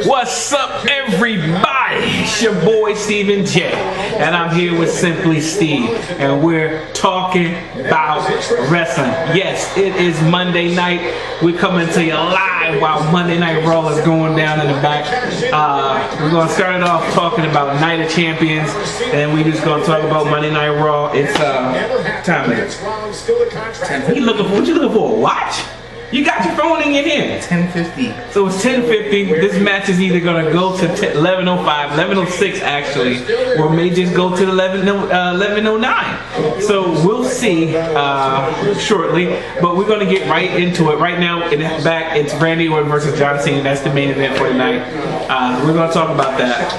What's up, everybody? It's your boy Stephen J, and I'm here with Simply Steve, and we're talking about wrestling. Yes, it is Monday night. We're coming to you live while Monday Night Raw is going down in the back. We're going to start it off talking about Night of Champions, and we're just going to talk about Monday Night Raw. It's time it is. What you looking for? A watch? You got your phone in your hand. 10:50. So it's 10:50. This match is either going to go to 11:05, 11:06 actually, or may just go to 11:09. So we'll see shortly. But we're going to get right into it. Right now, back, it's Randy Orton versus John Cena. That's the main event for tonight. We're going to talk about that.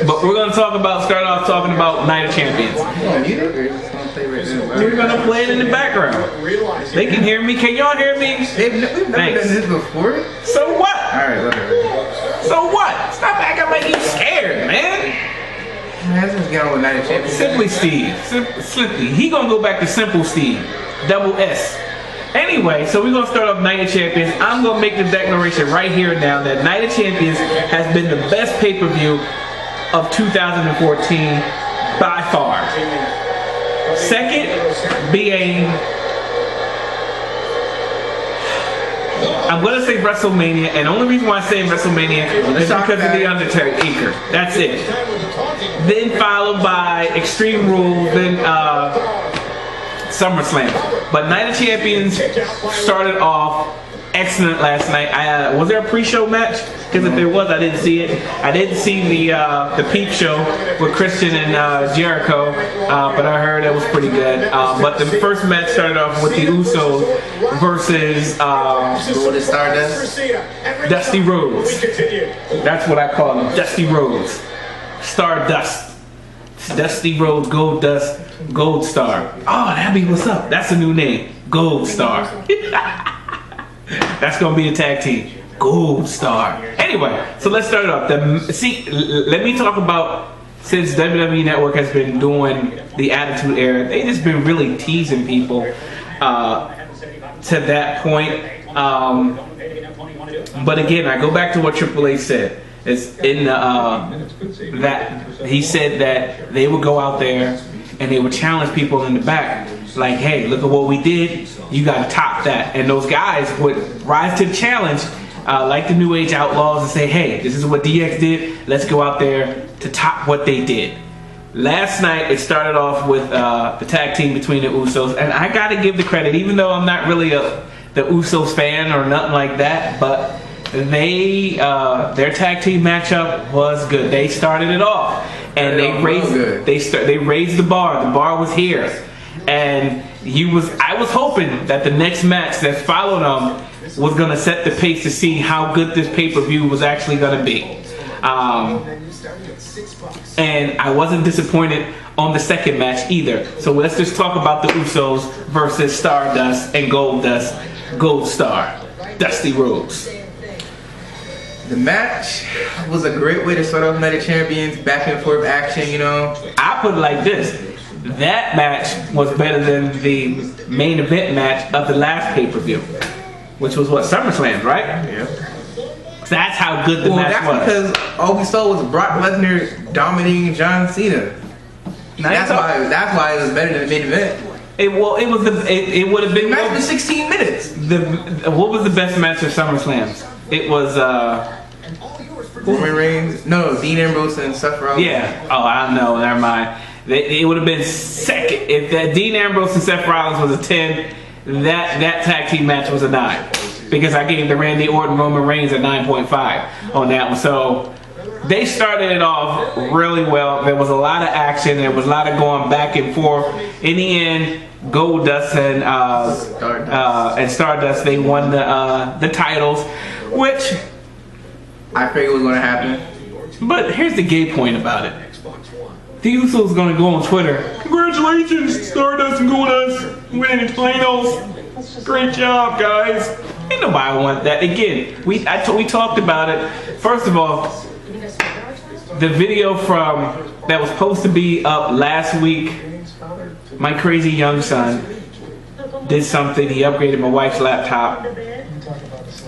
But we're going to start off talking about Night of Champions. We're going to play it in the background. They can hear me. Can y'all hear me? We've never done this before. So what? Alright, whatever. So what? Stop acting like you scared, man. Let's just get on with Night of Champions. Simply Steve. Simply. He gonna go back to Simple Steve. Double S. Anyway, so we're gonna start off Night of Champions. I'm gonna make the declaration right here and now that Night of Champions has been the best pay-per-view of 2014 by far. Second being, I'm going to say WrestleMania, and the only reason why I say WrestleMania is because of The Undertaker. That's it. Then followed by Extreme Rules, then SummerSlam. But Night of Champions started off excellent last night. Was there a pre-show match? Because if there was, I didn't see it. I didn't see the Peep Show with Christian and Jericho, but I heard it was pretty good. But the first match started off with the Usos versus Stardust. Dusty Rhodes. That's what I call them, Dusty Rhodes. Stardust. Dusty Rhodes, Gold Dust, Gold Star. Oh, that'd be what's up. That's a new name, Gold Star. That's gonna be a tag team, Gold Star. Anyway, so let's start it off. Let me talk about, since WWE Network has been doing the Attitude Era, they just been really teasing people to that point. But again, I go back to what Triple H said. It's in that he said that they would go out there and they would challenge people in the back, like, hey, look at what we did. You got to top that. And those guys would rise to the challenge, like the New Age Outlaws, and say, hey, this is what DX did. Let's go out there to top what they did. Last night, it started off with the tag team between the Usos. And I got to give the credit, even though I'm not really the Usos fan or nothing like that, but their tag team matchup was good. They started it off, and they raised the bar. The bar was here, and I was hoping that the next match that followed them was going to set the pace to see how good this pay-per-view was actually going to be. And I wasn't disappointed on the second match either. So let's just talk about the Usos versus Stardust and Gold Star, Dusty Rhodes. The match was a great way to start off Night of Champions, back and forth action, you know. I put it like this. That match was better than the main event match of the last pay-per-view, which was what, SummerSlam, right? Yeah. That's how good the match was. Because all we saw was Brock Lesnar dominating John Cena. That's why it was better than the main event. It would have been. The match was 16 minutes. What was the best match of SummerSlam? It was Roman Reigns. No, Dean Ambrose and Seth Rollins. Yeah. Oh, I know. Never mind. It would have been second if that Dean Ambrose and Seth Rollins was a 10. That tag team match was a 9, because I gave the Randy Orton Roman Reigns a 9.5 on that one. So they started it off really well. There was a lot of action. There was a lot of going back and forth. In the end, Goldust and Stardust, they won the titles, which I figured was going to happen. But here's the gay point about it. The Usos going to go on Twitter. Congratulations, Stardust and Goldust, winning the finals. Great job, guys. Ain't nobody want that. Again, we talked about it. First of all, the video that was supposed to be up last week, my crazy young son did something. He upgraded my wife's laptop,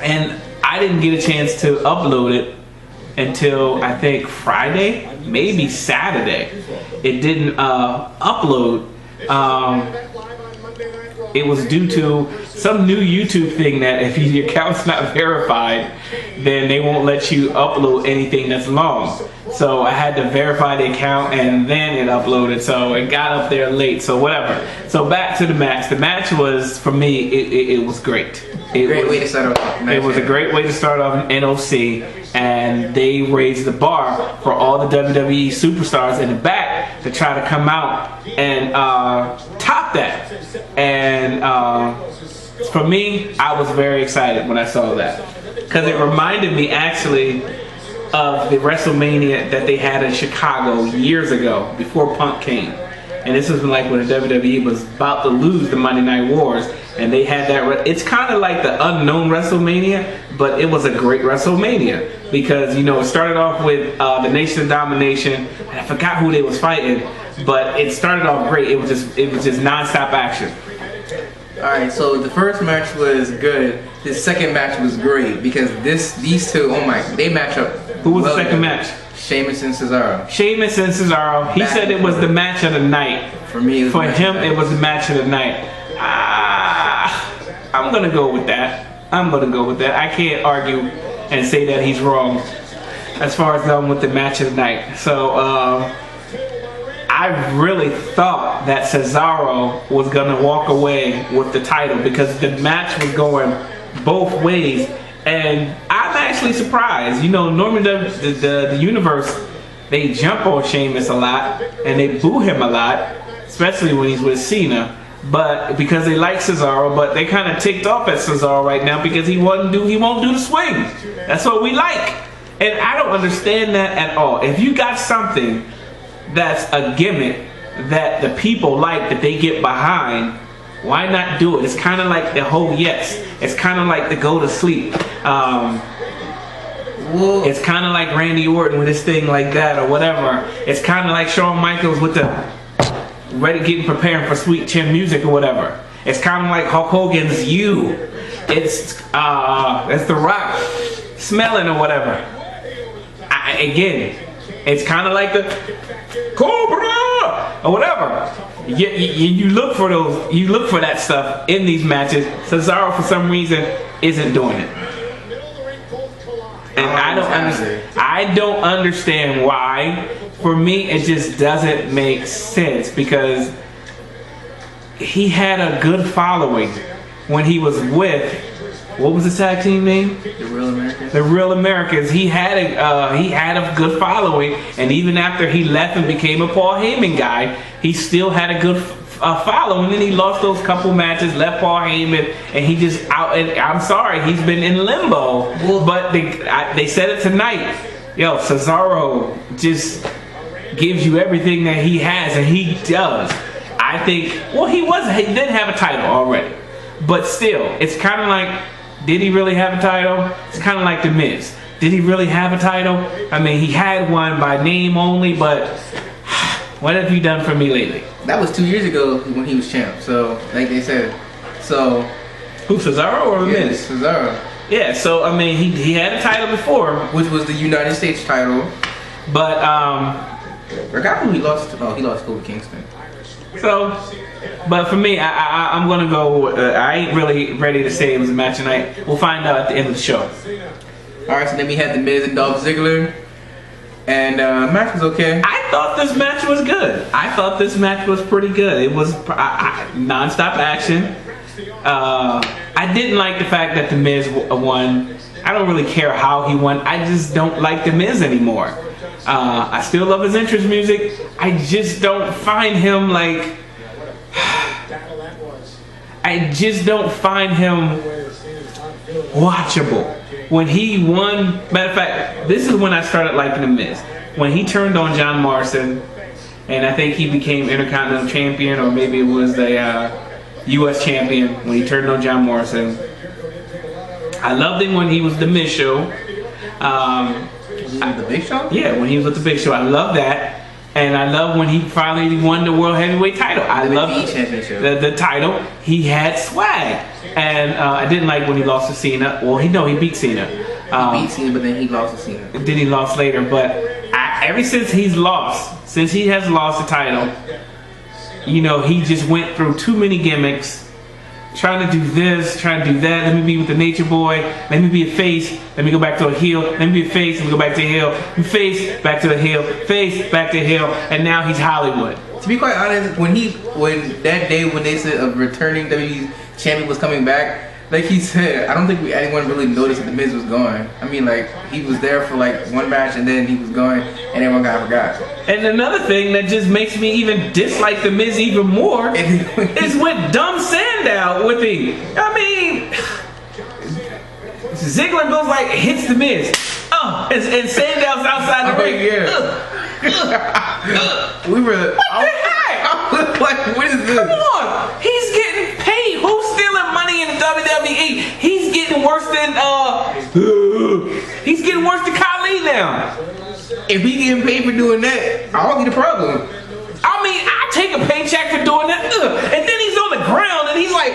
and I didn't get a chance to upload it until I think Friday, maybe Saturday. It didn't upload. It was due to some new YouTube thing that if your account's not verified, then they won't let you upload anything that's long. So I had to verify the account and then it uploaded, so it got up there late, so whatever. So back to the match. The match was, for me, it was great. Great way to start off. It was a great way to start off an NOC, and they raised the bar for all the WWE superstars in the back to try to come out and top that. And for me, I was very excited when I saw that, because it reminded me actually of the WrestleMania that they had in Chicago years ago before Punk came. And this was like when the WWE was about to lose the Monday Night Wars, and they had that. It's kind of like the unknown WrestleMania, but it was a great WrestleMania because, you know, it started off with the Nation of Domination. I forgot who they was fighting, but it started off great. It was just non-stop action. All right, so the first match was good. The second match was great because these two, oh my, they match up. Who was the second match? Sheamus and Cesaro. Sheamus and Cesaro. He said it was the match of the night. For me, for him, it was the match of the night. I'm gonna go with that. I can't argue and say that he's wrong as far as I'm with the match of the night. So I really thought that Cesaro was gonna walk away with the title because the match was going both ways. And I'm actually surprised. You know, normally the universe, they jump on Sheamus a lot and they boo him a lot, especially when he's with Cena. But because they like Cesaro, but they kind of ticked off at Cesaro right now because he won't do the swing. That's what we like, and I don't understand that at all. If you got something that's a gimmick that the people like, that they get behind, why not do it? It's kind of like the whole yes. It's kind of like the go to sleep. It's kind of like Randy Orton with his thing like that or whatever. It's kind of like Shawn Michaels with the preparing for Sweet Chin Music or whatever. It's kind of like Hulk Hogan's You. It's The Rock smelling or whatever. Again, it's kind of like the Cobra or whatever. You look for those. You look for that stuff in these matches. Cesaro, for some reason, isn't doing it, and I don't understand why. For me, it just doesn't make sense because he had a good following when he was with, what was the tag team name? The Real Americans. The Real Americans. He had a good following, and even after he left and became a Paul Heyman guy, he still had a good following. And then he lost those couple matches, left Paul Heyman, and he just out. And I'm sorry, he's been in limbo. But they said it tonight. Yo, Cesaro just gives you everything that he has, and he does. I think. Well, he didn't have a title already, but still, it's kind of like. Did he really have a title? It's kind of like The Miz. Did he really have a title? I mean, he had one by name only, but what have you done for me lately? That was 2 years ago when he was champ, so like they said. So who, Cesaro or The Miz? Cesaro. Yeah, so I mean, he had a title before, which was the United States title. But forgot who he lost. Oh, he lost to Kofi Kingston. So, but for me, I'm gonna go. I ain't really ready to say it was a match tonight. We'll find out at the end of the show. All right, so then we had The Miz and Dolph Ziggler, and match was okay. I thought this match was good. I thought this match was pretty good. It was non-stop action. I didn't like the fact that The Miz won. I don't really care how he won. I just don't like The Miz anymore. I still love his entrance music. I just don't find him like. I just don't find him watchable. When he won, matter of fact, this is when I started liking The Miz. When he turned on John Morrison, and I think he became Intercontinental Champion, or maybe it was the U.S. Champion when he turned on John Morrison. I loved him when he was the Miz Show. Was he with the Big Show? Yeah, when he was with the Big Show. I love that. And I love when he finally won the World Heavyweight title. I love the title. He had swag. And I didn't like when he lost to Cena. Well, he beat Cena. He beat Cena, but then he lost to Cena. Then he lost later. But ever since he has lost the title, you know, he just went through too many gimmicks. Trying to do this, trying to do that. Let me be with the Nature Boy. Let me be a face. Let me go back to a heel. Let me be a face. Let me go back to a heel. Face, back to a heel. Face, back to a heel. And now he's Hollywood. To be quite honest, when that day when they said a returning WWE champion was coming back, like he said, I don't think anyone really noticed that the Miz was gone. I mean, like, he was there for like one match and then he was gone and everyone kind of forgot. And another thing that just makes me even dislike the Miz even more is when Dumb Sandow with him. I mean, Ziggler goes like, hits the Miz. And Sandow's outside the ring. We were. What the heck? I was like, what is this? Come on, he's getting paid. Who's stealing money in the WWE? He's getting worse than Khali now. If he getting paid for doing that, I don't see the problem. I mean, I take a paycheck for doing that. And then he's on the ground and he's like.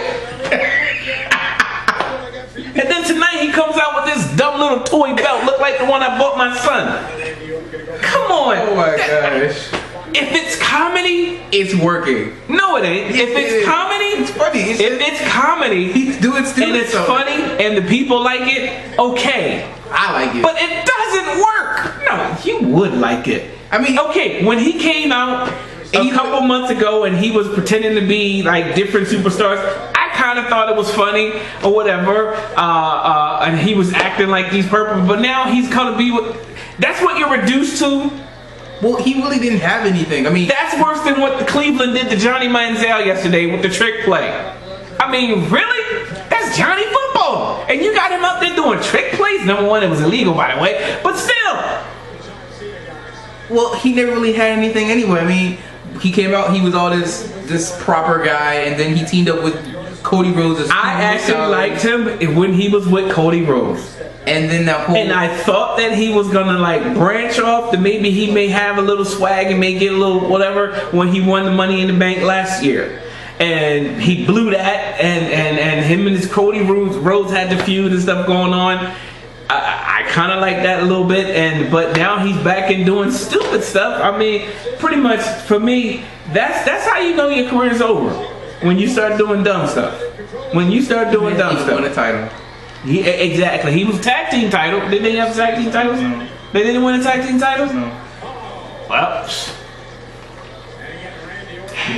And then tonight he comes out with this dumb little toy belt, look like the one I bought my son. Come on. Oh my gosh. If it's comedy, it's working. No, it ain't. If it's comedy, it's funny. If it's comedy, he's doing stupid and it's stuff. funny, and the people like it, okay. I like it. But it doesn't work. No, you would like it. I mean, okay, when he came out a couple months ago and he was pretending to be like different superstars, I kind of thought it was funny or whatever. And he was acting like these purple, but now he's gonna be with. That's what you're reduced to. Well, he really didn't have anything. I mean, that's worse than what the Cleveland did to Johnny Manziel yesterday with the trick play. I mean, really? That's Johnny Football. And you got him out there doing trick plays? Number one, it was illegal, by the way. But still. Well, he never really had anything anyway. I mean, he came out, he was all this proper guy, and then he teamed up with Cody Rhodes. I actually liked him when he was with Cody Rhodes. And then that whole... And I thought that he was gonna like branch off, that maybe he may have a little swag and may get a little whatever when he won the Money in the Bank last year. And he blew that, and him and his Cody Rhodes had the feud and stuff going on. I kind of like that a little bit, but now he's back and doing stupid stuff. I mean, pretty much for me, that's how you know your career's over. When you start doing dumb stuff. When you start doing dumb stuff. He won a title. Exactly. He was tag team title. Didn't they have tag team titles? No. They didn't win a tag team titles? No. Well,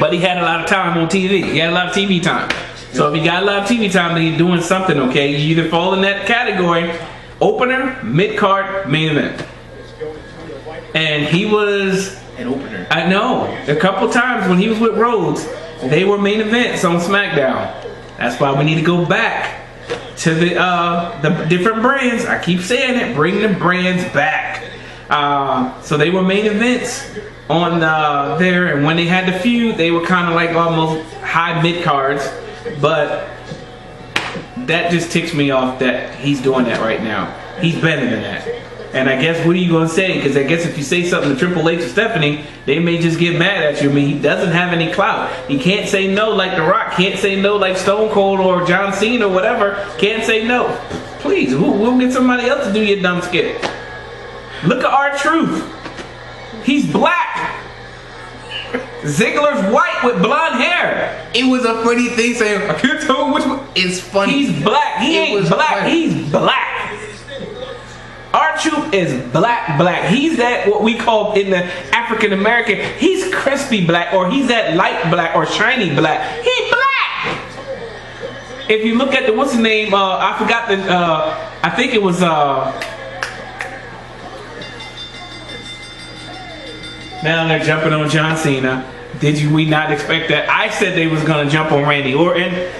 but he had a lot of time on TV. He had a lot of TV time. So if you got a lot of TV time, then you're doing something, okay? You either fall in that category, opener, mid-card, main event. And he was... An opener. I know. A couple times when he was with Rhodes, they were main events on SmackDown. That's why we need to go back to the different brands. I keep saying it. Bring the brands back. So they were main events on there, and when they had the feud, they were kind of like almost high mid cards. But that just ticks me off that he's doing that right now. He's better than that. And I guess what are you gonna say? Because I guess if you say something to Triple H or Stephanie, they may just get mad at you. I mean, he doesn't have any clout. He can't say no like The Rock. Can't say no like Stone Cold or John Cena or whatever. Can't say no. Please, we'll get somebody else to do your dumb skit. Look at R-Truth. He's black. Ziggler's white with blonde hair. It was a funny thing saying, I can't tell which one. It's funny. He's black. He ain't black. Funny. He's black. R-Truth is black. He's that what we call in the African American. He's crispy black, or he's that light black or shiny black. He black. If you look at the what's his name? I forgot the. I think it was. Now they're jumping on John Cena. We not expect that? I said they was gonna jump on Randy Orton,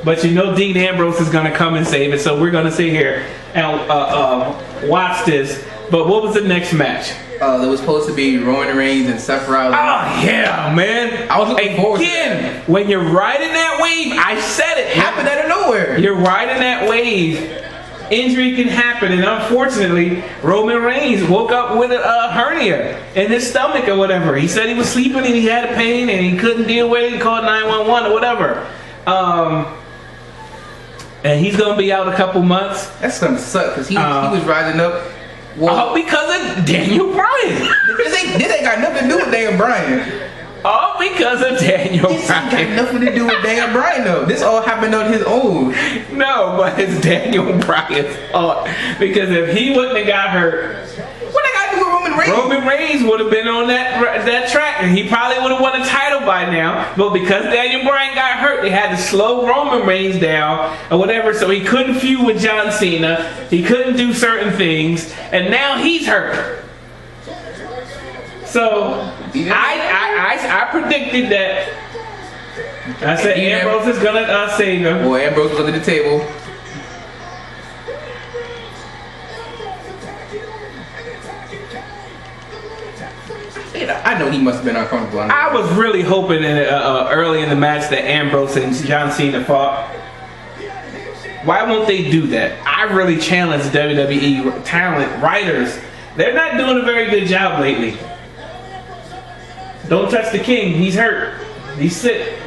but you know Dean Ambrose is gonna come and save it. So we're gonna sit here and watch this. But what was the next match? There was supposed to be Roman Reigns and Seth Rollins. Oh yeah, man! I was looking forward to that. When you're riding that wave, I said it happened out of nowhere. You're riding that wave. Injury can happen, and unfortunately, Roman Reigns woke up with a hernia in his stomach or whatever. He said he was sleeping and he had a pain and he couldn't deal with it. He called 911 or whatever. and he's gonna be out a couple months. That's gonna suck because he was rising up. Well, because of Daniel Bryan. This ain't got nothing to do with Daniel Bryan. All because of Daniel Bryan. This ain't got nothing to do with Daniel Bryan though. This all happened on his own. No, but it's Daniel Bryan's fault. Because if he wouldn't have got hurt, what they got to do with Roman Reigns? Roman Reigns would have been on that track, and he probably would have won a title by now. But because Daniel Bryan got hurt, they had to slow Roman Reigns down or whatever, so he couldn't feud with John Cena. He couldn't do certain things, and now he's hurt. So I predicted that. I said Ambrose is gonna save him. Well, Ambrose was under the table. I know he must have been uncomfortable. I was really hoping early in the match that Ambrose and John Cena fought. Why won't they do that? I really challenge WWE talent writers. They're not doing a very good job lately. Don't touch the king. He's hurt. He's sick.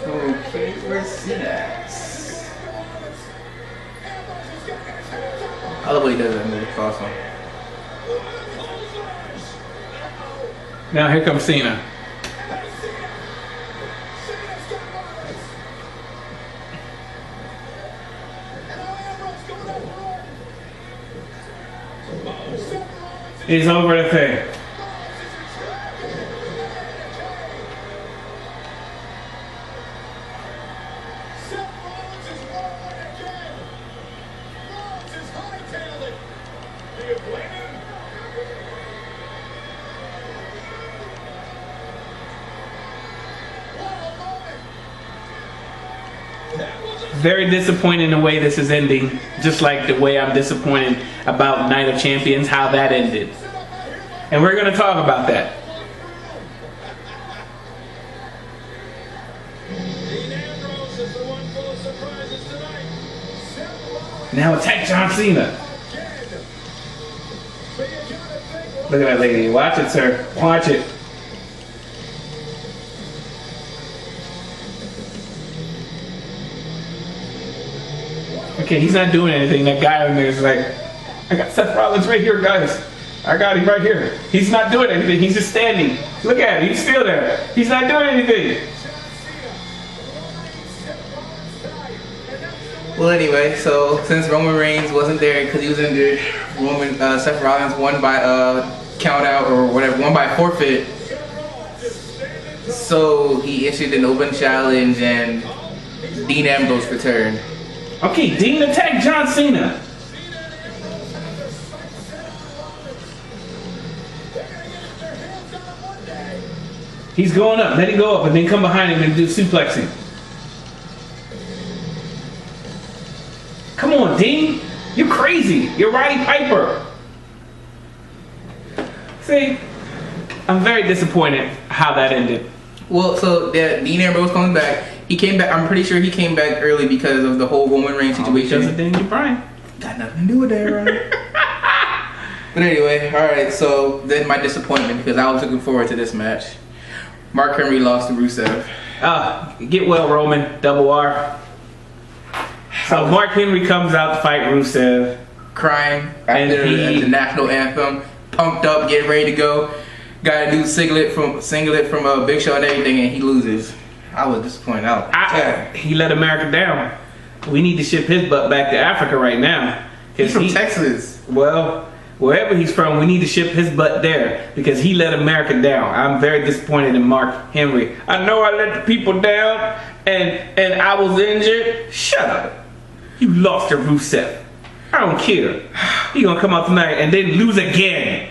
Okay, where's that? I love what he does that move. It's awesome. Now here comes Cena. He's over the thing. Very disappointed in the way this is ending, just like the way I'm disappointed about Night of Champions, how that ended. And we're going to talk about that. Now attack John Cena. Look at that lady. Watch it, sir. Watch it. Okay, he's not doing anything. That guy in there is like, I got Seth Rollins right here, guys. I got him right here. He's not doing anything. He's just standing. Look at him. He's still there. He's not doing anything. Well, anyway, so since Roman Reigns wasn't there because he was injured, Seth Rollins won by count out or whatever, won by forfeit. So he issued an open challenge and Dean Ambrose returned. Okay, Dean attacked John Cena. He's going up. Let him go up and then come behind him and do suplexing. Come on, Dean. You're crazy. You're Roddy Piper. See, I'm very disappointed how that ended. Well, so Dean Ambrose coming back. He came back. I'm pretty sure he came back early because of the whole Roman Reigns situation. Because of Daniel Bryan. Got nothing to do with that, right? But anyway, all right. So then my disappointment because I was looking forward to this match. Mark Henry lost to Rusev. Get well, Roman. Double R. So Mark Henry comes out to fight Rusev, crying after the national anthem, pumped up, getting ready to go. Got a new singlet from Big Show and everything, and he loses. I was disappointed. He let America down. We need to ship his butt back to Africa right now. He's from Texas. Well, wherever he's from, we need to ship his butt there because he let America down. I'm very disappointed in Mark Henry. I know I let the people down and I was injured. Shut up. You lost to Rusev. I don't care. He gonna come out tonight and then lose again.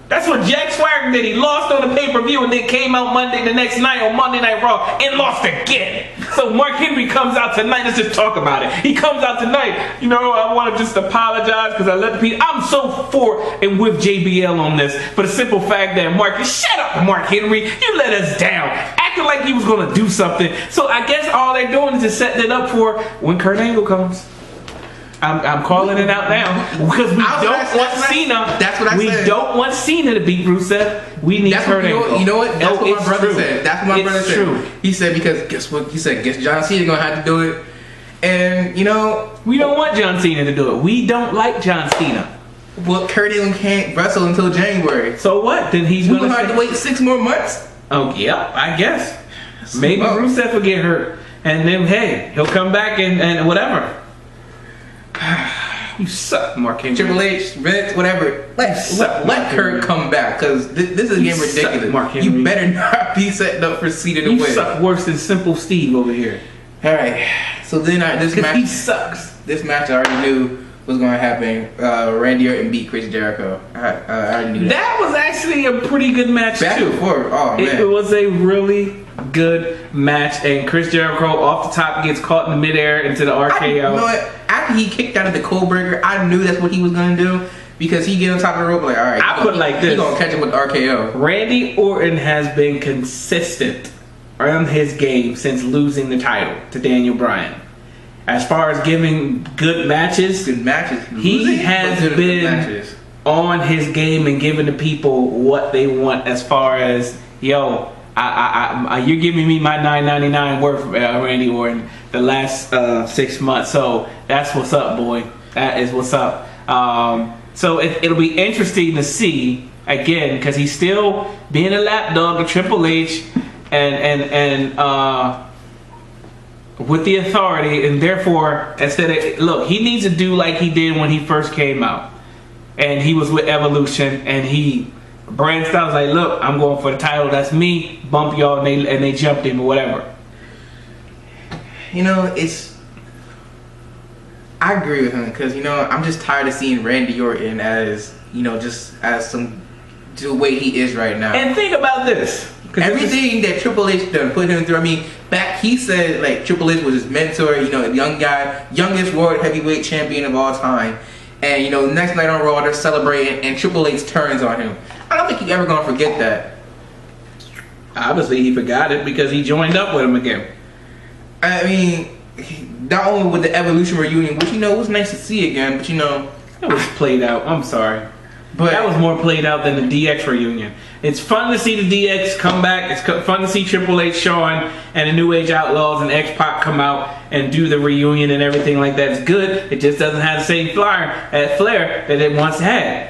That's what Jack Swagger did. He lost on the pay-per-view and then came out the next night on Monday Night Raw and lost again. So Mark Henry comes out tonight. Let's just talk about it. He comes out tonight. You know, I want to just apologize because I let the people. I'm so for and with JBL on this for the simple fact that shut up, Mark Henry. You let us down. Acting like he was going to do something. So I guess all they're doing is just setting it up for when Kurt Angle comes. I'm calling it out now because we don't want Cena. That's what I said. We don't want Cena to beat Rusev. We need Kurt Angle. You know what? That's what my brother said. That's what my brother said. True. He said because guess what? He said guess John Cena gonna have to do it, and you know we don't want John Cena to do it. We don't like John Cena. Well, Kurt Angle can't wrestle until January. So what? Then he's gonna have to wait 6 more months. Oh yeah, I guess. Maybe Rusev will get hurt, and then hey, he'll come back and whatever. You suck, Mark Henry. Triple H, Vince, whatever. Let Kurt come back because this is getting ridiculous. Suck, Mark Henry. You better not be setting up for Cena to win. You suck worse than Simple Steve over here. All right. So then this match. He sucks. This match I already knew was going to happen. Randy Orton beat Chris Jericho. I already knew that. That was actually a pretty good match Back too. And forth. Oh man. It was a really good match, and Chris Jericho off the top gets caught in the midair into the RKO. You know what? After he kicked out of the code breaker, I knew that's what he was going to do because he get on top of the rope like, all right. I put it like this. He's going to catch him with the RKO. Randy Orton has been consistent on his game since losing the title to Daniel Bryan. As far as giving good matches, he has been on his game and giving the people what they want. As far as you're giving me my $9.99 worth, Randy Orton, the last 6 months. So that's what's up, boy. That is what's up. So it'll be interesting to see again because he's still being a lapdog of Triple H and with the authority, and therefore he needs to do like he did when he first came out, and he was with Evolution, and Brand Styles like, look, I'm going for the title. That's me. Bump y'all, and they jumped him or whatever. You know, I agree with him because I'm just tired of seeing Randy Orton as just as the way he is right now. And think about this. Everything that Triple H done put him through. I mean, he said like Triple H was his mentor. The young guy, youngest world heavyweight champion of all time. And next night on Raw, they're celebrating, and Triple H turns on him. I don't think he's ever gonna forget that. Obviously, he forgot it because he joined up with him again. I mean, not only with the Evolution reunion, which was nice to see again, but it was played out. I'm sorry. But that was more played out than the DX reunion. It's fun to see the DX come back. It's fun to see Triple H, Shawn, and the New Age Outlaws and X-Pac come out and do the reunion and everything like that. It's good. It just doesn't have the same flair that it once had.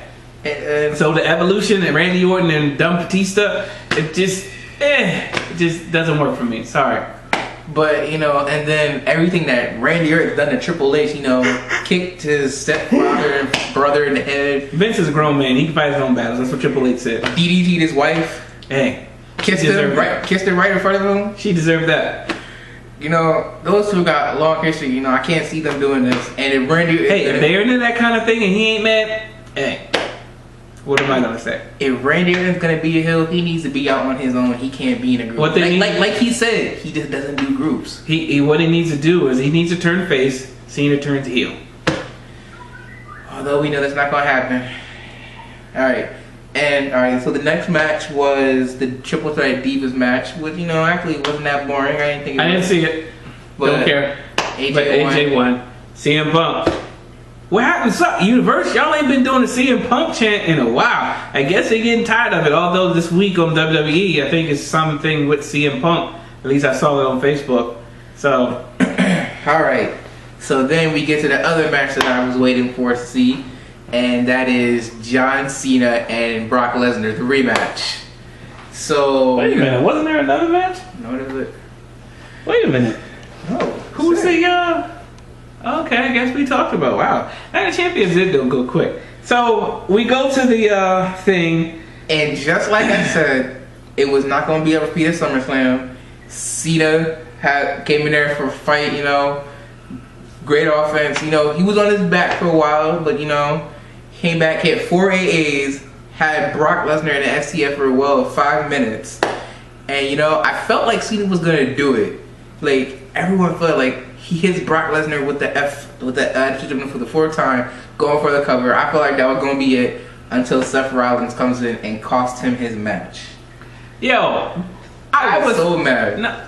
So the Evolution and Randy Orton and Dumb Batista, it just doesn't work for me. Sorry. But and then everything that Randy Orton's done to Triple H, kicked his stepfather and brother in the head. Vince is a grown man; he can fight his own battles. That's what Triple H said. DDT'd his wife. Hey, kissed her right in front of him. She deserved that. Those two got a long history. I can't see them doing this. And if Randy, if they're into that kind of thing and he ain't mad, hey. What am I gonna say? If Randy Orton's gonna be a heel, he needs to be out on his own. He can't be in a group. Like he said, he just doesn't do groups. What he needs to do is he needs to turn face. Cena turns heel. Although we know that's not gonna happen. All right. So the next match was the Triple Threat Divas match, which actually wasn't that boring. I didn't see it. Don't care. AJ won. CM Punk. What happened? Suck Universe? Y'all ain't been doing the CM Punk chant in a while. I guess they're getting tired of it. Although this week on WWE, I think it's something with CM Punk. At least I saw it on Facebook. So, all right. So then we get to the other match that I was waiting for to see, and that is John Cena and Brock Lesnar, the rematch. So wait a minute, wasn't there another match? No, what is it? Wait a minute. Oh, who's the okay, I guess we talked about. Wow, Night of Champions did go quick. So we go to the thing, and just like I said, it was not going to be a repeat of SummerSlam. Cena came in there for a fight. Great offense. He was on his back for a while, but came back, hit 4 AAs, had Brock Lesnar in the STF for a 5 minutes, and I felt like Cena was gonna do it. Like everyone felt like he hits Brock Lesnar with the attitude for the 4th time, going for the cover. I felt like that was gonna be it until Seth Rollins comes in and cost him his match. Yo, I was so mad. No,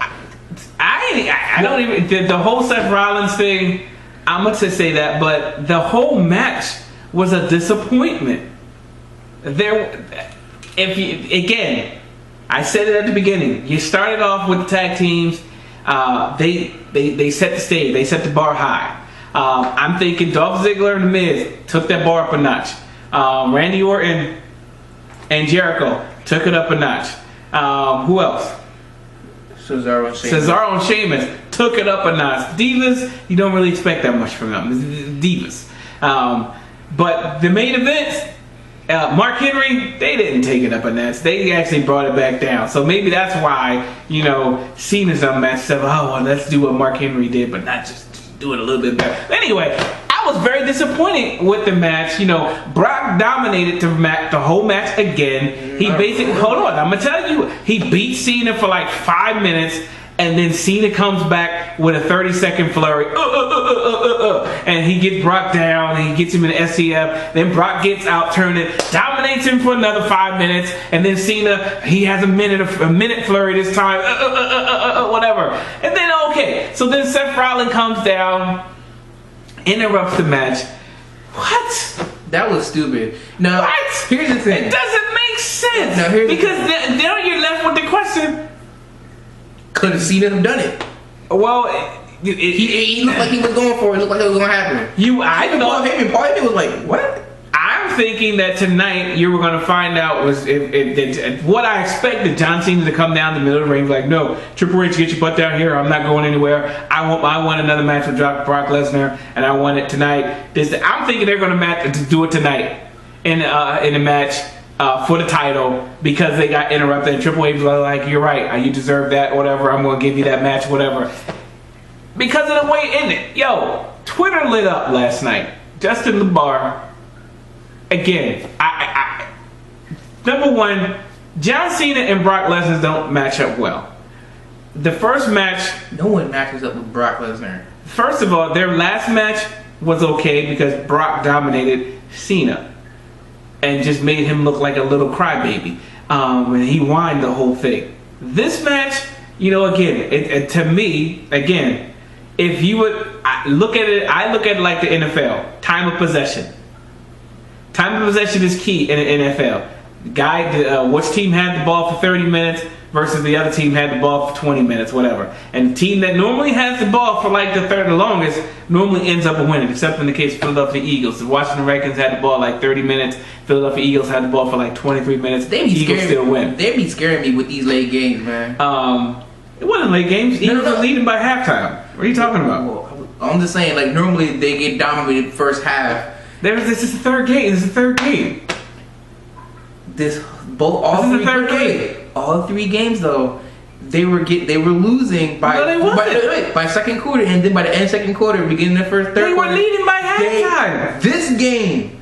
I don't even the whole Seth Rollins thing. I'm going to say that, but the whole match was a disappointment. Again, I said it at the beginning. You started off with the tag teams. They set the stage. They set the bar high. I'm thinking Dolph Ziggler and The Miz took that bar up a notch. Randy Orton and Jericho took it up a notch. Who else? Cesaro and Sheamus took it up a notch. Divas, you don't really expect that much from them. Divas. But the main events, Mark Henry, they didn't take it up a notch. They actually brought it back down. So maybe that's why, Cena's on match said, oh, well, let's do what Mark Henry did, but not just do it a little bit better. Anyway, I was very disappointed with the match. Brock dominated the whole match again. He basically, hold on, I'm going to tell you, he beat Cena for like 5 minutes, and then Cena comes back with a 30-second flurry. And he gets Brock down, and he gets him in the SCF. Then Brock gets out, dominates him for another 5 minutes, and then Cena, he has a minute flurry this time. Whatever. And then, okay, so then Seth Rollins comes down, interrupts the match. What? That was stupid. Now, what? Here's the thing. It doesn't make sense. Now, because now you're left with the question. Could have Cena have done it? Well, he looked like he was going for it. It looked like it was going to happen. Paul Heyman was like, what? I'm thinking that tonight you were going to find out was if what I expected John Cena to come down the middle of the ring like, no, Triple H, get your butt down here. I'm not going anywhere. I want another match with Brock Lesnar, and I want it tonight. I'm thinking they're going to do it tonight in a match for the title because they got interrupted. And Triple H was like, you're right. You deserve that. Whatever. I'm going to give you that match. Whatever. Because of the way in it. Yo, Twitter lit up last night. Justin LaBar. Again, number one, John Cena and Brock Lesnar don't match up well. The first match, no one matches up with Brock Lesnar. First of all, their last match was okay because Brock dominated Cena and just made him look like a little crybaby. And he whined the whole thing. This match, again, to me, again, if you would look at it, I look at it like the NFL, time of possession. Time of possession is key in the NFL. Which team had the ball for 30 minutes versus the other team had the ball for 20 minutes, whatever. And the team that normally has the ball for like the longest normally ends up winning, except in the case of Philadelphia Eagles. The Washington Redskins had the ball like 30 minutes. Philadelphia Eagles had the ball for like 23 minutes. Eagles still win. They be scaring me with these late games, man. It wasn't late games. Eagles were leading by halftime. What are you talking about? Well, I'm just saying, like, normally they get dominated first half. This is the third game. All three games though, they were losing by second quarter, and then by the end of second quarter, beginning of the third they quarter, were leading by halftime. This game.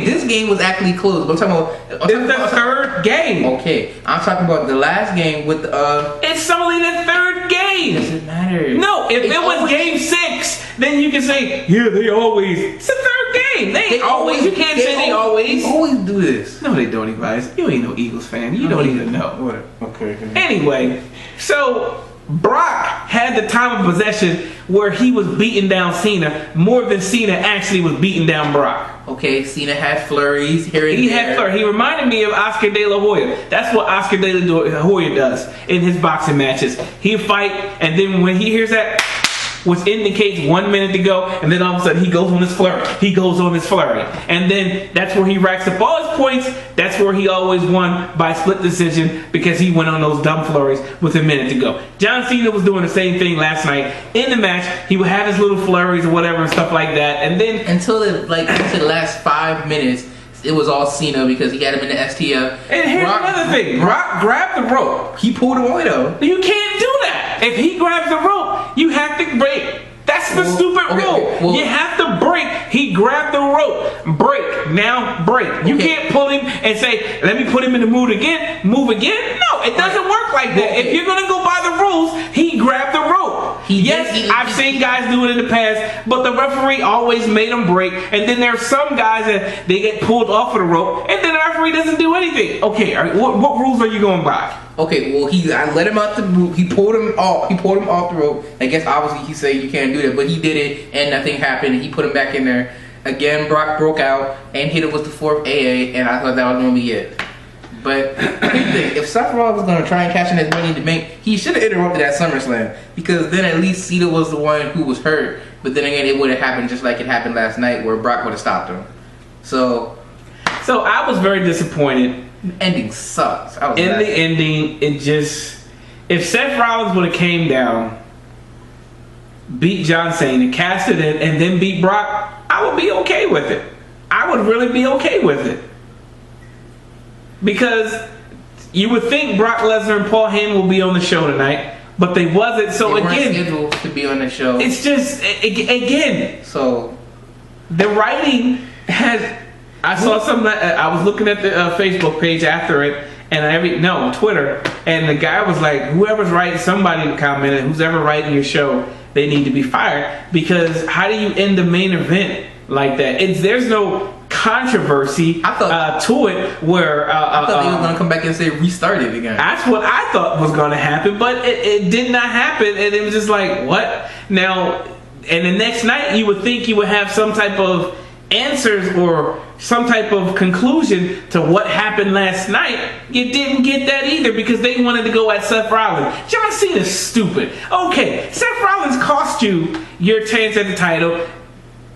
This game was actually close. I'm talking about the third game. Okay, I'm talking about the last game with It's only the third game. Doesn't matter. No, if it was game 6, then you can say, yeah, they always. It's the third game. They always. You can't say they always. Always do this. No, they don't, you guys. You ain't no Eagles fan. You don't even know. What? Okay. Anyway, so Brock had the time of possession where he was beating down Cena more than Cena actually was beating down Brock. Okay, Cena had flurries here and there. He had flurries. He reminded me of Oscar De La Hoya. That's what Oscar De La Hoya does in his boxing matches. He fight, and then when he hears that, which indicates 1 minute to go, and then all of a sudden he goes on his flurry. And then that's where he racks up all his points. That's where he always won by split decision because he went on those dumb flurries with a minute to go. John Cena was doing the same thing last night in the match. He would have his little flurries or whatever and stuff like that. And then until the last 5 minutes, it was all Cena because he had him in the STF. And here's another thing. Brock grabbed the rope. He pulled away though. You can't do that. If he grabs the rope, you have to break. That's the stupid rule. Well, you have to break. He grabbed the rope. Break. Now break. You can't pull him and say, let me put him in the move again. No, it doesn't work like that. If you're going to go by the rules, he grabbed the rope. Yes, I've seen guys do it in the past, but the referee always made them break. And then there's some guys that they get pulled off of the rope, and then the referee doesn't do anything. Okay, what rules are you going by? Okay, well, I let him out the rope. He pulled him off. He pulled him off the rope. I guess obviously he said you can't do that, but he did it, and nothing happened. And he put him back in there. Again, Brock broke out and hit it with the 4th AA, and I thought that was gonna be it. But if Seth Rollins was gonna try and cash in his money to make, he should have interrupted that SummerSlam, because then at least Cena was the one who was hurt. But then again, it would have happened just like it happened last night, where Brock would have stopped him. So I was very disappointed. The ending sucks. The ending, it just, if Seth Rollins would have came down, beat John Cena, cast it in, and then beat Brock, I would be okay with it. I would really be okay with it. Because you would think Brock Lesnar and Paul Heyman will be on the show tonight, but they wasn't. So they again, weren't scheduled to be on the show. It's just again. So the writing has. I saw some. I was looking at the Facebook page after it, and Twitter, and the guy was like, "Whoever's writing," somebody commented, "Who's ever writing your show, they need to be fired, because how do you end the main event like that? There's no controversy to it where I thought they were going to come back and say restart it again. That's what I thought was going to happen, but it did not happen, and it was just like, what? Now, and the next night you would think you would have some type of answers or some type of conclusion to what happened last night. You didn't get that either, because they wanted to go at Seth Rollins. John Cena's stupid. Okay, Seth Rollins cost you your chance at the title.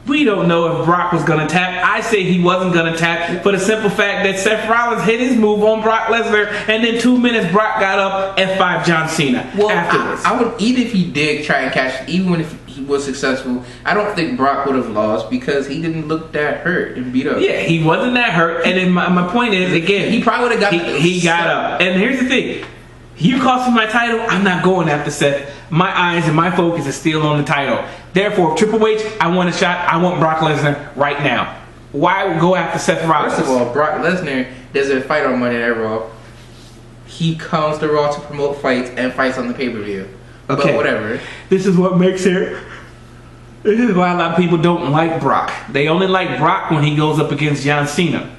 We don't know if Brock was going to tap. I say he wasn't going to tap for the simple fact that Seth Rollins hit his move on Brock Lesnar, and then 2 minutes Brock got up, F5 John Cena afterwards. I would, even if he did try and catch, even if he was successful, I don't think Brock would have lost, because he didn't look that hurt and beat up. Yeah, he wasn't that hurt. And then my point is, again, he probably would have got he got up. And here's the thing. You cost me my title, I'm not going after Seth. My eyes and my focus is still on the title. Therefore, Triple H, I want a shot. I want Brock Lesnar right now. Why go after Seth Rollins? First of all, Brock Lesnar doesn't fight on Monday Night Raw. He comes to Raw to promote fights and fights on the pay-per-view. Okay. But whatever. This is what makes it. This is why a lot of people don't like Brock. They only like Brock when he goes up against John Cena.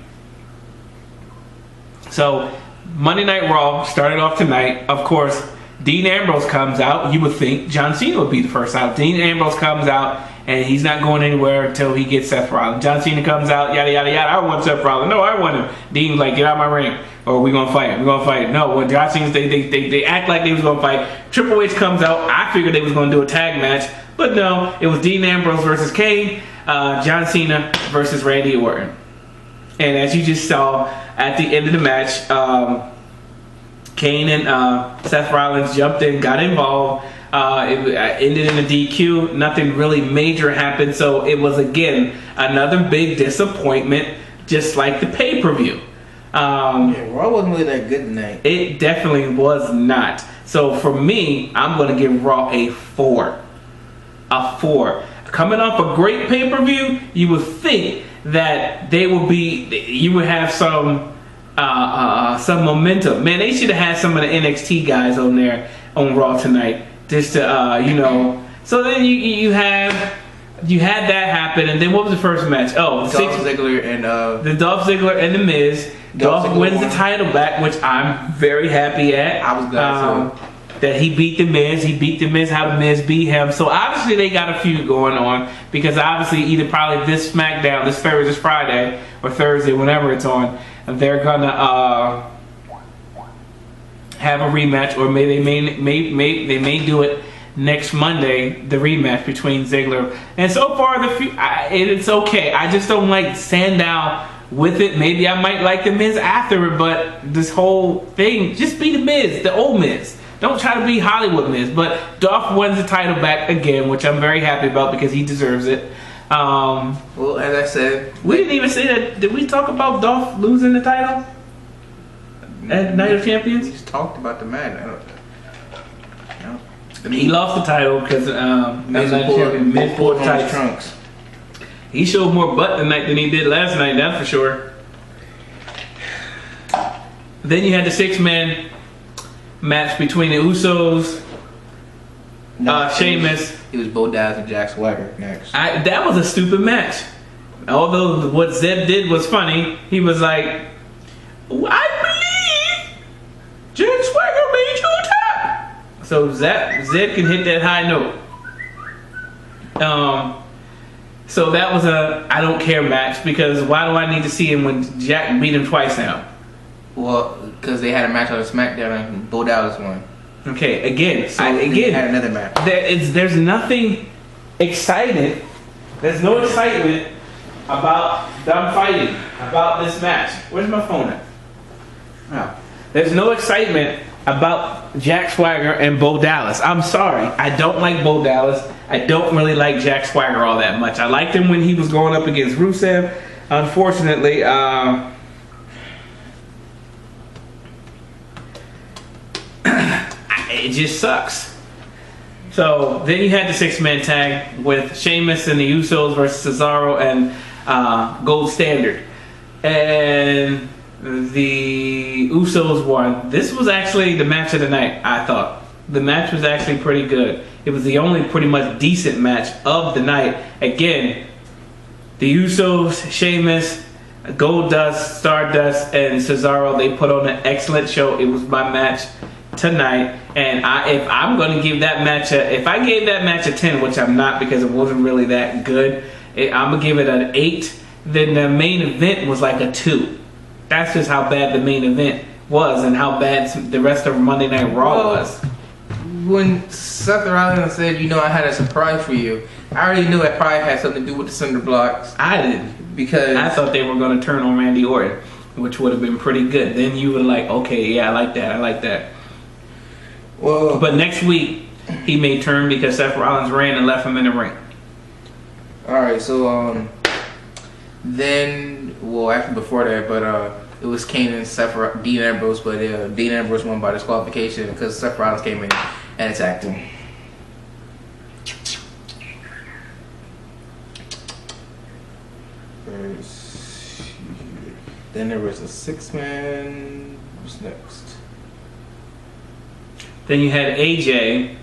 So, Monday Night Raw started off tonight. Of course, Dean Ambrose comes out. You would think John Cena would be the first out. Dean Ambrose comes out, and he's not going anywhere until he gets Seth Rollins. John Cena comes out, yada, yada, yada. I want Seth Rollins. No, I want him. Dean's like, get out of my ring, or we're going to fight. We're going to fight. No, when John Cena, they act like they was going to fight. Triple H comes out. I figured they was going to do a tag match, but no. It was Dean Ambrose versus Kane, John Cena versus Randy Orton. And as you just saw at the end of the match, Kane and Seth Rollins jumped in, got involved. It ended in a DQ. Nothing really major happened. So it was, again, another big disappointment, just like the pay-per-view. Raw wasn't really that good tonight. It definitely was not. So for me, I'm going to give Raw a 4. A 4. Coming off a great pay-per-view, you would think that you would have some momentum. Man, they should have had some of the NXT guys on there on Raw tonight, just to So then you had that happen, and then what was the first match? Oh, Dolph Ziggler and the Dolph Ziggler and the Miz. Dolph wins the title back, which I'm very happy at. I was glad that he beat the Miz. He beat the Miz. How the Miz beat him. So obviously they got a feud going on, because obviously either probably this SmackDown, this Friday or Thursday, whenever it's on, they're gonna have a rematch, or they may do it next Monday, the rematch between Ziggler. And so far it's okay. I just don't like Sandow with it. Maybe I might like the Miz after it, but this whole thing, just be the Miz, the old Miz. Don't try to be Hollywood Miz. But Dolph wins the title back again, which I'm very happy about, because he deserves it. Well, as I said, we didn't even say that. Did we talk about Dolph losing the title at Night of Champions? We just talked about the match. He lost the title because Miz pulled tight trunks. He showed more butt tonight than he did last night. That's for sure. Then you had the 6-man match between the Usos, Sheamus. It was Bo Dallas and Jack Swagger next. That was a stupid match. Although what Zeb did was funny. He was like, I believe Jack Swagger made you tap. So Zeb can hit that high note. So that was a I don't care match because why do I need to see him when Jack beat him twice now? Well, because they had a match on SmackDown and Bo Dallas won. Okay, again, So they had another match. There's nothing excited. There's no excitement about them fighting, about this match. Where's my phone at? Oh. There's no excitement about Jack Swagger and Bo Dallas. I'm sorry. I don't like Bo Dallas. I don't really like Jack Swagger all that much. I liked him when he was going up against Rusev. Unfortunately, it just sucks. So then you had the 6-man tag with Sheamus and the Usos versus Cesaro and Gold Standard. And the Usos won. This was actually the match of the night, I thought. The match was actually pretty good. It was the only pretty much decent match of the night. Again, the Usos, Sheamus, Goldust, Stardust, and Cesaro, they put on an excellent show. It was my match tonight. And if I'm going to give that match if I gave that match a 10, which I'm not because it wasn't really that good, I'm going to give it an 8. Then the main event was like a 2. That's just how bad the main event was and how bad the rest of Monday Night Raw was. When Seth Rollins said, I had a surprise for you, I already knew it probably had something to do with the cinder blocks. I didn't. Because I thought they were going to turn on Randy Orton, which would have been pretty good. Then you were like, okay, yeah, I like that. Well, but next week, he may turn because Seth Rollins ran and left him in the ring. Alright, so actually before that, but it was Kane and Dean Ambrose, but Dean Ambrose won by disqualification because Seth Rollins came in and attacked him. Then there was a 6-man. What's next? Then you had AJ.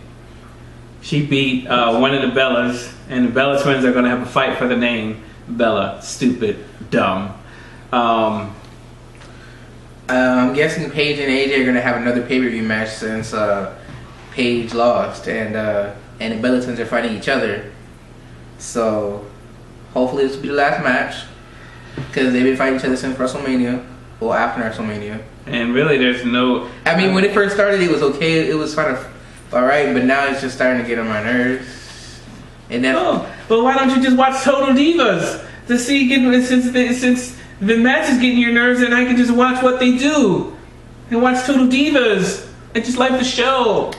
She beat one of the Bellas, and the Bella twins are going to have a fight for the name. Bella, stupid, dumb. I'm guessing Paige and AJ are going to have another pay-per-view match since Paige lost, and the Bella twins are fighting each other. So hopefully this will be the last match because they've been fighting each other since WrestleMania or after WrestleMania. And really, there's no. I mean, when it first started, it was okay. It was kind of alright, but now it's just starting to get on my nerves. And then, but why don't you just watch Total Divas to see? Since the match is getting your nerves, and I can just watch what they do and watch Total Divas and just like the show.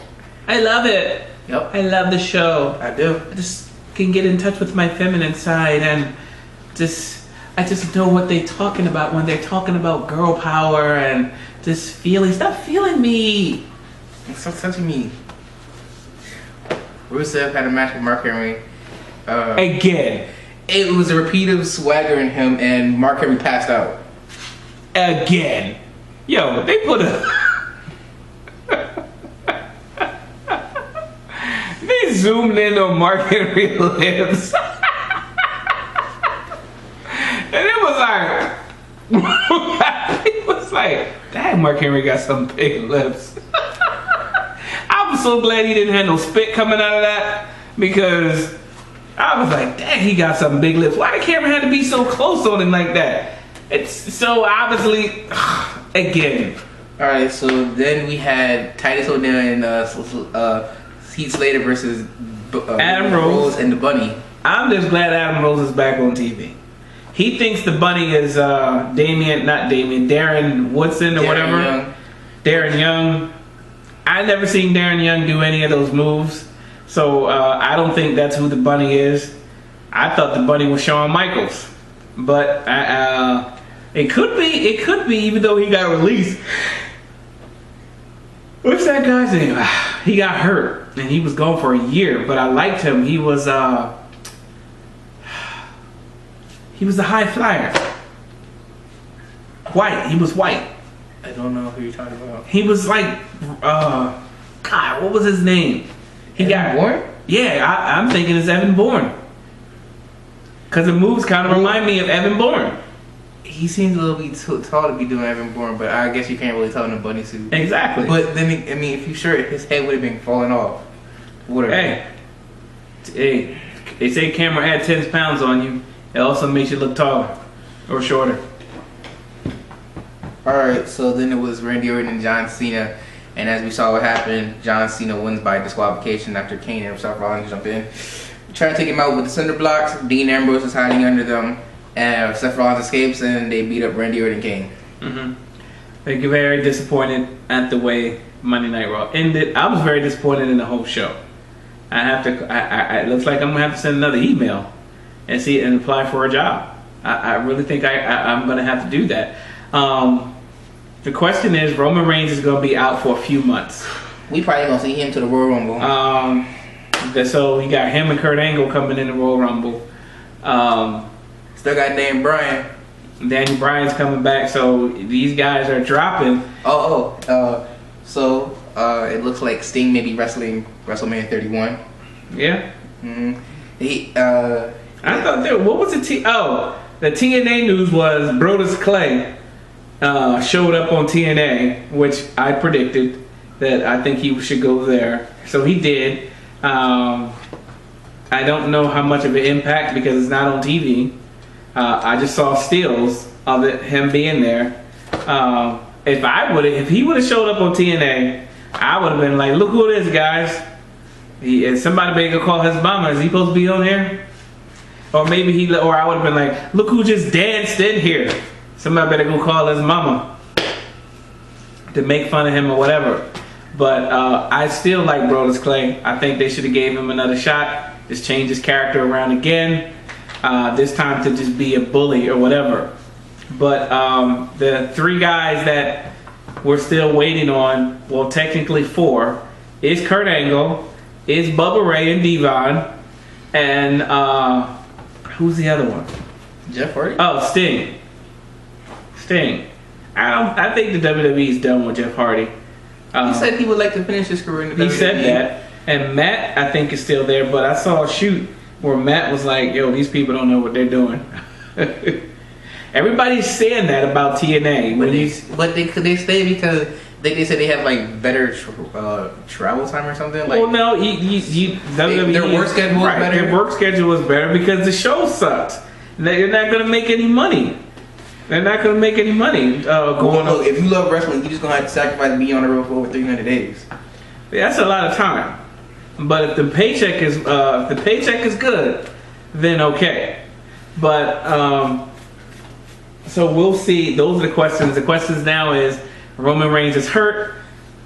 I love it. Yep, I love the show. I do. I just can get in touch with my feminine side and I just know what they're talking about when they're talking about girl power and just feeling. Stop feeling me. Stop touching me. Rusev had a match with Mark Henry. Again. It was a repeat of Swagger and him, and Mark Henry passed out. Again. Yo, they put they zoomed in on Mark Henry lips. And it was like, dang, Mark Henry got some big lips. I was so glad he didn't have no spit coming out of that because I was like, dang, he got some big lips. Why the camera had to be so close on him like that? It's so obviously, again. All right, so then we had Titus O'Neil and Heath Slater versus Adam Rose and the Bunny. I'm just glad Adam Rose is back on TV. He thinks the Bunny is Darren Woodson or whatever. Young. Darren Young. I never seen Darren Young do any of those moves, so I don't think that's who the Bunny is. I thought the Bunny was Shawn Michaels, but it could be. It could be, even though he got released. What's that guy's name? He got hurt and he was gone for a year, but I liked him. He was the high flyer. White. He was white. I don't know who you're talking about. He was like, God, what was his name? He got Bourne? Yeah, I'm thinking it's Evan Bourne. Because the moves kind of remind me of Evan Bourne. He seems a little bit too tall to be doing Evan Bourne, but I guess you can't really tell in a bunny suit. Exactly. But then, I mean, if you sure his head would have been falling off. Whatever. Hey, they say camera add 10 pounds on you. It also makes you look taller or shorter. Alright, so then it was Randy Orton and John Cena. And as we saw what happened, John Cena wins by disqualification after Kane and Seth Rollins jump in. Try to take him out with the cinder blocks. Dean Ambrose is hiding under them. And Seth Rollins escapes and they beat up Randy Orton and Kane. They get very disappointed at the way Monday Night Raw ended. I was very disappointed in the whole show. I have to. It looks like I'm gonna have to send another email and see and apply for a job. I really think I'm gonna have to do that. The question is, Roman Reigns is gonna be out for a few months. We probably gonna see him to the Royal Rumble. So we got him and Kurt Angle coming in the Royal Rumble. Still got Daniel Bryan. Daniel Bryan's coming back, so these guys are dropping. So it looks like Sting may be wrestling WrestleMania 31. Yeah. I thought what was the the TNA news was Brodus Clay showed up on TNA, which I predicted that I think he should go there. So he did. I don't know how much of an impact because it's not on TV. I just saw stills of him being there. If he would have showed up on TNA, I would have been like, look who it is, guys. Somebody better go call his mama. Is he supposed to be on here? Or maybe or I would have been like, look who just danced in here. Somebody better go call his mama to make fun of him or whatever. But I still like Brodus Clay. I think they should have gave him another shot. Just change his character around again. This time to just be a bully or whatever. But the three guys that we're still waiting on, well, technically four, is Kurt Angle, is Bubba Ray and Devon, and who's the other one? Jeff Hardy? Oh, Sting. I think the WWE's done with Jeff Hardy. He said he would like to finish his career in the WWE. He said that. And Matt, I think, is still there, but I saw a shoot where Matt was like, yo, these people don't know what they're doing. Everybody's saying that about TNA. But they stay because they said they have like better travel time or something. Like, well, no, their work schedule was better. Their work schedule was better because the show sucks. They're not going to make any money. They're not going to make any money going on. If you love wrestling, you're just going to have to sacrifice being on the road for over 300 days. Yeah, that's a lot of time. But if the paycheck is good, then okay. But so we'll see. Those are the questions. The questions now is Roman Reigns is hurt.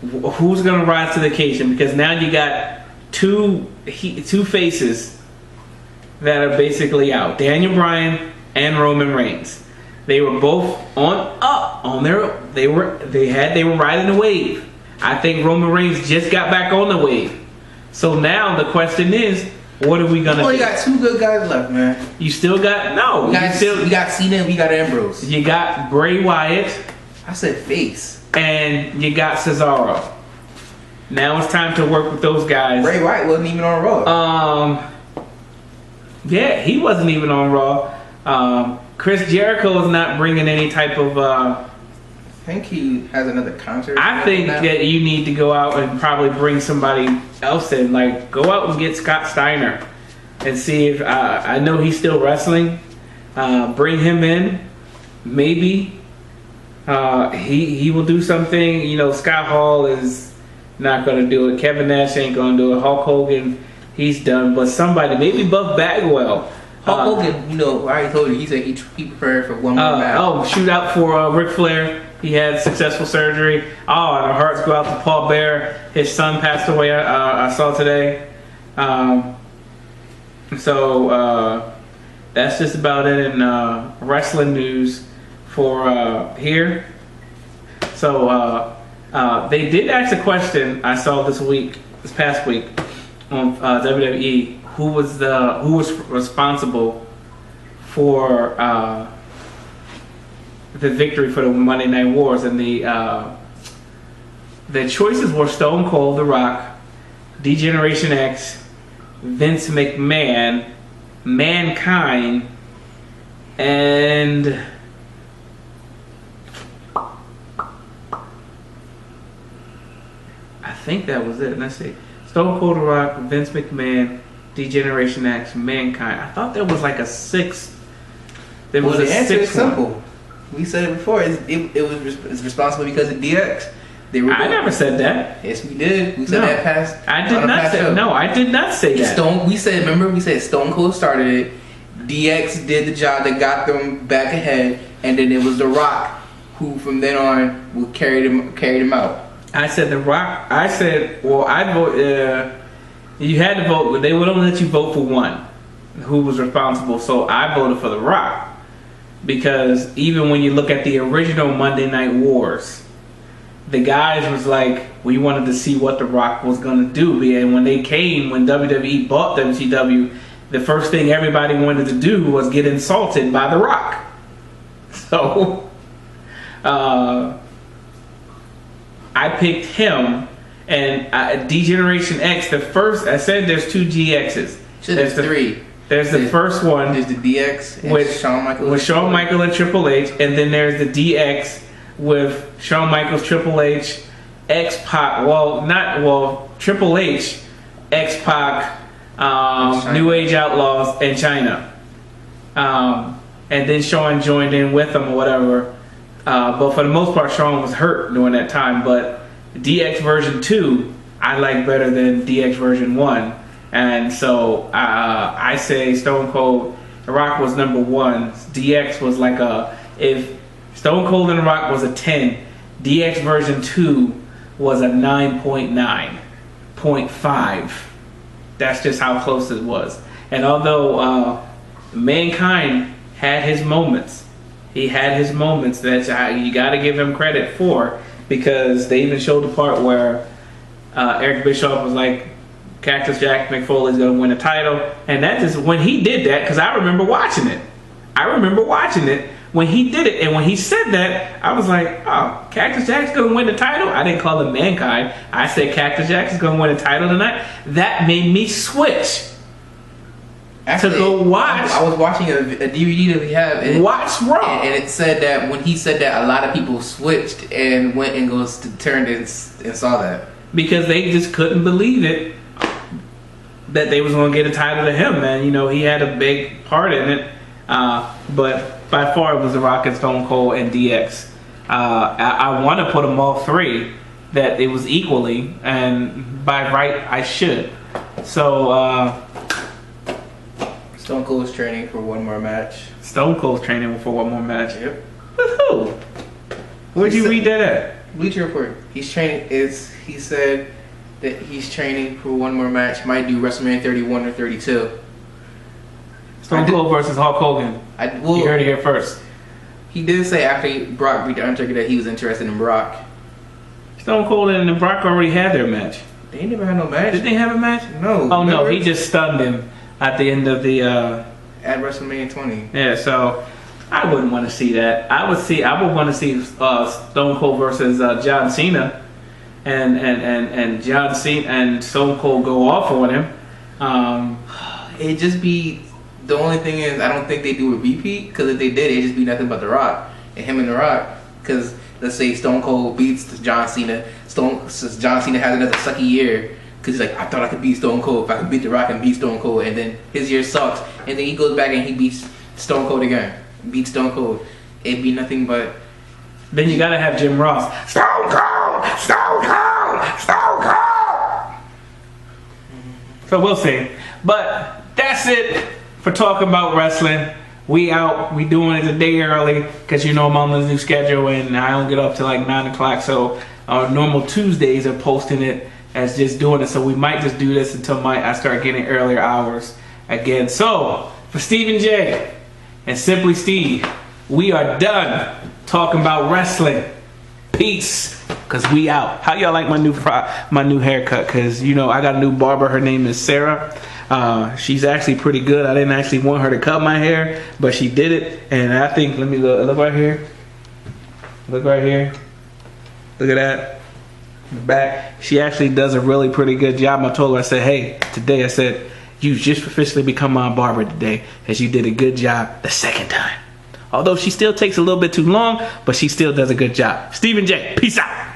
Who's going to rise to the occasion? Because now you got two faces that are basically out. Daniel Bryan and Roman Reigns. They were both they were riding the wave. I think Roman Reigns just got back on the wave. So now the question is, what are we gonna do? You got two good guys left, man. You still got we got Cena and we got Ambrose. You got Bray Wyatt. I said face. And you got Cesaro. Now it's time to work with those guys. Bray Wyatt wasn't even on Raw. Yeah, he wasn't even on Raw. Chris Jericho is not bringing any type of. I think he has another concert. I think that you need to go out and probably bring somebody else in. Like, go out and get Scott Steiner and see if I know he's still wrestling. Bring him in, maybe. He will do something. You know, Scott Hall is not going to do it. Kevin Nash ain't going to do it. Hulk Hogan, he's done. But somebody, maybe Buff Bagwell. Hulk Hogan, you know, I already told you, he said he prepared for one more match. Shoot out for Ric Flair. He had successful surgery. And our hearts go out to Paul Bearer. His son passed away, I saw today. So that's just about it in wrestling news for here. So they did ask a question I saw this past week on WWE. Who was responsible for the victory for the Monday Night Wars? And the choices were Stone Cold, The Rock, D-Generation X, Vince McMahon, Mankind, and I think that was it. Let's see. Stone Cold Rock, Vince McMahon, D-Generation X, Mankind. I thought there was like a sixth. There was the answer is one. simple. We said it before. It's responsible because of DX. I never said that. Yes, we did. We said that past. I did not say. No, I did not say that. We said. Remember, we said Stone Cold started it. DX did the job that got them back ahead, and then it was The Rock who, from then on, carried him out. I said The Rock. I said, well, I vote. You had to vote, but they would only let you vote for one, who was responsible. So I voted for The Rock because even when you look at the original Monday Night Wars, the guys was like, we wanted to see what The Rock was gonna do. And when WWE bought WCW, the first thing everybody wanted to do was get insulted by The Rock. So, I picked him, and D-Generation X, the first, I said there's two GXs. There's three. There's the first one. There's the DX with Shawn Michaels and Triple H, and then there's the DX with Shawn Michaels, Triple H, X-Pac, Triple H, X-Pac, New Age Outlaws, and China. And then Shawn joined in with them or whatever. But for the most part, Shawn was hurt during that time. But DX version 2, I like better than DX version 1. And so I say Stone Cold, The Rock was number 1. DX was like if Stone Cold and The Rock was a 10, DX version 2 was a 9.9.5. That's just how close it was. And although Mankind had his moments, he had his moments that you got to give him credit for, because they even showed the part where Eric Bischoff was like, Cactus Jack McFoley's going to win a title. And that just, when he did that, because I remember watching it. When he did it, and when he said that, I was like, oh, Cactus Jack's going to win the title? I didn't call him Mankind. I said Cactus Jack is going to win a title tonight. That made me switch. Actually, to go watch. I was watching a DVD that we have. Watch Raw. And it said that when he said that, a lot of people switched and went and turned and saw that. Because they just couldn't believe it that they was going to get a title to him, man. You know, he had a big part in it. But by far it was The Rock and Stone Cold and DX. I want to put them all three, that it was equally, and by right I should. So Stone Cold's training for one more match. Stone Cold's training for one more match. Yep. With who? Where'd you read that at? Bleacher Report. He said that he's training for one more match. Might do WrestleMania 31 or 32. Stone Cold versus Hulk Hogan. You heard it here first. He did say after Brock beat The Undertaker that he was interested in Brock. Stone Cold and Brock already had their match. They never had no match. Did they have a match? No. Oh, no. He just stunned him at the end of the... at WrestleMania 20. Yeah, so I wouldn't want to see that. I would want to see Stone Cold versus John Cena, and John Cena and Stone Cold go off on him. It'd just be... The only thing is, I don't think they do a repeat, because if they did, it'd just be nothing but The Rock and him and The Rock. Because let's say Stone Cold beats John Cena, John Cena has another sucky year, because he's like, I thought I could beat Stone Cold if I could beat The Rock and beat Stone Cold, and then his year sucks, and then he goes back and he beats Stone Cold again, beats Stone Cold. It'd be nothing but. Then you gotta have Jim Ross. Stone Cold, Stone Cold, Stone Cold. So we'll see, but that's it for talking about wrestling. We out. We doing it a day early because you know I'm on the new schedule and I don't get up till like 9 o'clock. So our normal Tuesdays are posting it as just doing it. So we might just do this until I start getting earlier hours again. So for Stephen J and Simply Steve, we are done talking about wrestling. Peace. Cause we out. How y'all like my new haircut? Cause you know I got a new barber. Her name is Sarah. She's actually pretty good. I didn't actually want her to cut my hair, but she did it, and I think, let me look right here. Look right here. Look at that. back. She actually does a really pretty good job. I told her, I said, hey, today I said, you just officially become my barber today, as you did a good job the second time. Although she still takes a little bit too long, but she still does a good job. Stephen J, peace out.